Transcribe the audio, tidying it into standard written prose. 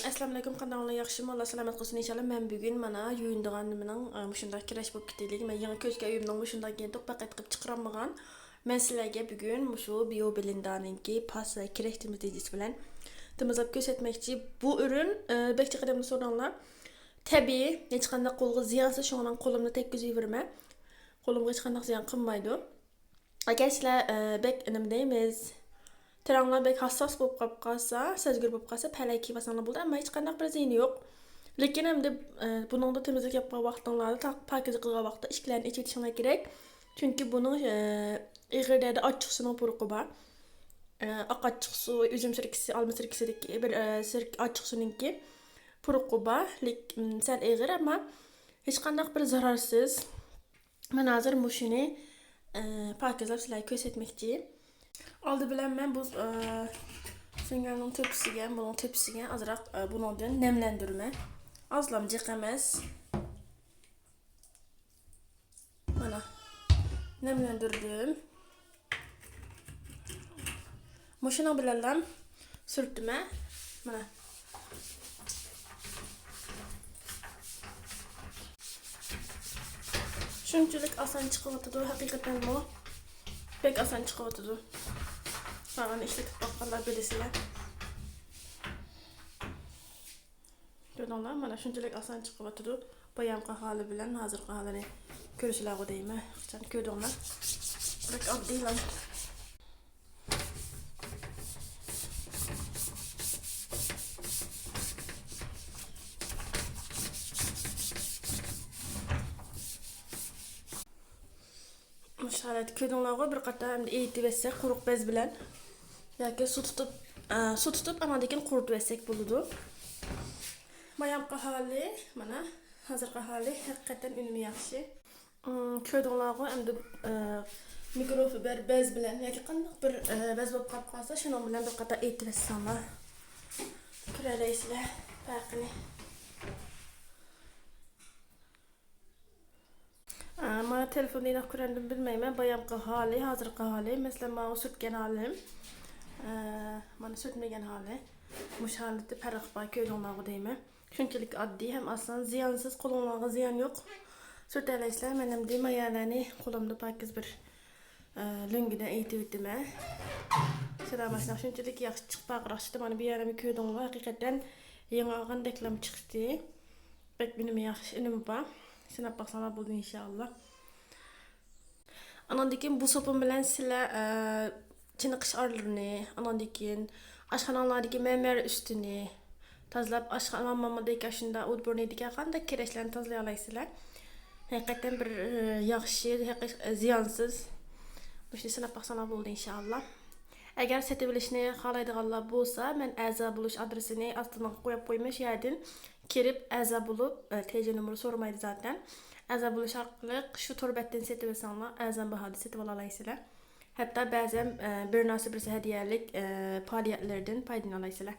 Assalamu alaykum, qanday yaxshimi? Alloh salomat qilsin inshaalloh. Men bugun mana yuyindiganimning shunday kirash bo'lib ketdiligi. Men yangi ko'zga uyimning shunday endi paket qilib chiqarmagan. Men sizlarga bugun shu Bio Belindaninki pas va kirash temizlayıcısı bilan temizlab ko'rsatmoqchi. Bu ürün bekçi qadamda so'ranglar. Tabiiy, hech qanday qo'lga ziyonsiz, shundan qo'limni tekkizaverma. Qo'limga hech qanday ziyon qilmaydi. Agar sizlar bek nima deymiz? Teranglar bek hassas bo'lib qolib qolsa, sezgir bo'lib qolsa, palak kiymasanglar bo'ladi, ammo hech qanday bir ziyoni yo'q. Lekin hamda buningda temizlik yapgan vaqtinglarda, pakiz qilgan vaqtda ishlarni ichitishinglar kerak. Chunki buning ig'ridagi ochiq suv puruqi bor. Oq ochiq suv, üzüm sirkisi, olma sirkisidagi bir ochiq suvninki puruqi bor, lekin sal ig'ir, ammo hech qanday bir zararsiz. Men hozir mushuni pakizlab sizlarga ko'rsatmoqchi. Aldı bilen ben bu süngerin tepsigen, bunun tepsigen azırak bunun diyor nemlendirme. Azlamcık emez. Bana nemlendirdim. Maşına bilen sürtme. Bana. Şunçuluk asan çıkıvatıdı. Hakikaten bu. Pek asan çıkıvatıdı. Bana işletip bakanlar bilesiler. Gördüğünler bana şunçuluk asan çıkıvatıdı. Bayamqa hali bilen hazırqa halini görüşüler o deyime. Gördüğünler. Bırak addi lan. Müşahidet köydüğünler bir qatar hem de eğitip etsek quruq bez bilen. Yoki su tutup anadaki qurutup etsek buludu. Bayamqa hali mana hazırqa hali hakikaten ünümü yaxshi. Köydüğünler hem de mikrofiber bez bilen yoki qanday bir bez bo'lib qolib qolsa, şunun bilen bir qatar eğitip etsanglar. Ko'ralaysizlar farqini. Mana telefonu yine kurandım bilmeyim. Bayamqa hali, hazırqa hali. Mesela bana sürtgen halim. Mana sürtmegen hali. Muş halde farq var köydüğünler deyimi. Şunçalik addi hem aslında ziyansız, qo'lingizga ziyan yo'q. Sürtelaysizlar. Men ham deyim ayarlarni qo'limda pakiz bir lüngüden eğitib etdim. Selamaslar şunçalik yaxshi chiqib baqiraqchidi. Mana bu yerimi köydüğünler hakikaten yangi olgan deklam chiqdi. Bek benim yaxshi inimi bor. Sinap baksanlar buldu inşallah. Anandikin bu sopun bilen sizler çiniqish arlarını, anandikin aşxanalardaki mermer üstünü tazlap aşxanamadaki aşında udburnedeki qanday kireçlerini tazlay alaysizlar. Hakikaten bir yaxshi, ziyansız. Bu şey sinap baksanlar buldu inşallah. Eğer setebilişini xalaydiganlar bolsa, men a'za buluş adresini altına qo'yib qo'ymuş yerden kirip a'za bulup TC numara sormaydı zaten. A'za buluş arqali şu torbetten setib alsanglar, a'za bahada setib alaysizlar. Hatta bazen bir nasib bir hediyelik faaliyetlerden foydalanaysizlar.